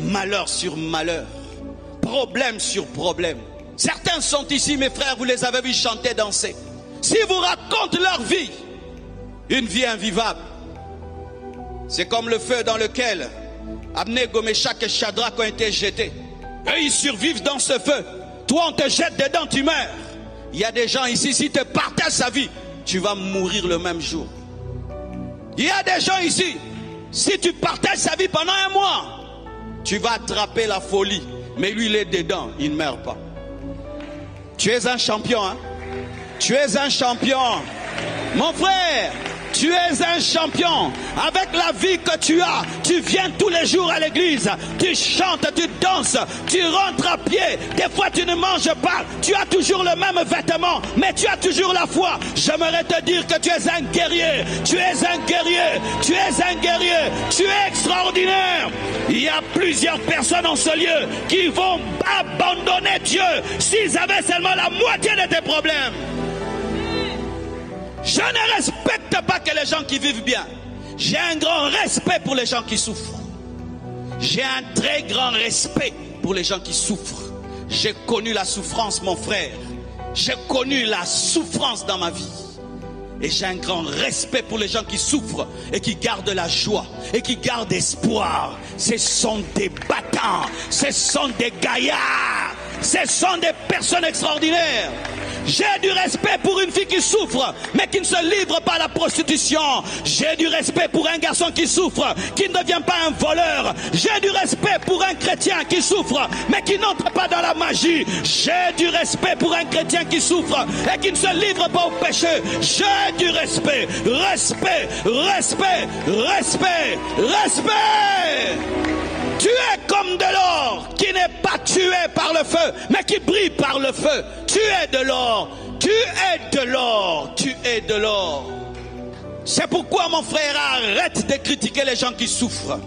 malheur sur malheur, problème sur problème. Certains sont ici, mes frères, vous les avez vus chanter, danser. Si vous racontez leur vie, une vie invivable, c'est comme le feu dans lequel Abnego, Meshach et Shadrach ont été jetés. Eux, ils survivent dans ce feu. Toi, on te jette dedans, tu meurs. Il y a des gens ici, si tu partages sa vie, tu vas mourir le même jour. Il y a des gens ici, si tu partages sa vie pendant un mois, tu vas attraper la folie. Mais lui, il est dedans, il ne meurt pas. Tu es un champion, hein? Tu es un champion. Mon frère, tu es un champion. Avec la vie que tu as, tu viens tous les jours à l'église, tu chantes, tu danses, tu rentres à pied. Des fois tu ne manges pas, tu as toujours le même vêtement, mais tu as toujours la foi. J'aimerais te dire que tu es un guerrier. Tu es un guerrier. Tu es un guerrier. Tu es extraordinaire. Il y a plusieurs personnes en ce lieu qui vont abandonner Dieu s'ils avaient seulement la moitié de tes problèmes. Je ne respecte pas que les gens qui vivent bien. J'ai un grand respect pour les gens qui souffrent. J'ai un très grand respect pour les gens qui souffrent. J'ai connu la souffrance, mon frère. J'ai connu la souffrance dans ma vie. Et j'ai un grand respect pour les gens qui souffrent et qui gardent la joie et qui gardent espoir. Ce sont des battants. Ce sont des gaillards. Ce sont des personnes extraordinaires. J'ai du respect pour une fille qui souffre, mais qui ne se livre pas à la prostitution. J'ai du respect pour un garçon qui souffre, qui ne devient pas un voleur. J'ai du respect pour un chrétien qui souffre, mais qui n'entre pas dans la magie. J'ai du respect pour un chrétien qui souffre et qui ne se livre pas au péché. J'ai du respect, respect, respect, respect, respect. Tu es comme de l'or qui n'est pas tué par le feu, mais qui brille par le feu. Tu es de l'or, tu es de l'or, tu es de l'or. C'est pourquoi, mon frère, arrête de critiquer les gens qui souffrent.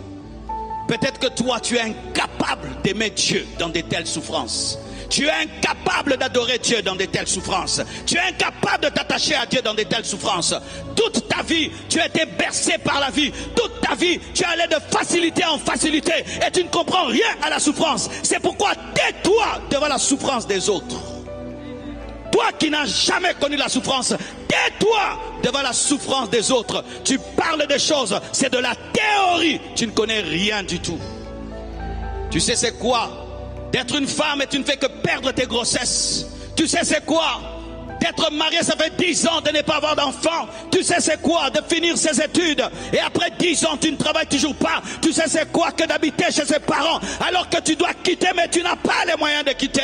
Peut-être que toi, tu es incapable d'aimer Dieu dans de telles souffrances. Tu es incapable d'adorer Dieu dans de telles souffrances. Tu es incapable de t'attacher à Dieu dans de telles souffrances. Toute ta vie, tu as été bercé par la vie. Toute ta vie, tu es allé de facilité en facilité. Et tu ne comprends rien à la souffrance. C'est pourquoi tais-toi devant la souffrance des autres. Toi qui n'as jamais connu la souffrance, tais-toi devant la souffrance des autres. Tu parles des choses, c'est de la théorie. Tu ne connais rien du tout. Tu sais c'est quoi d'être une femme et tu ne fais que perdre tes grossesses? Tu sais c'est quoi d'être marié, ça fait 10 ans de ne pas avoir d'enfant? Tu sais c'est quoi de finir ses études et après 10 ans tu ne travailles toujours pas? Tu sais c'est quoi que d'habiter chez ses parents alors que tu dois quitter mais tu n'as pas les moyens de quitter?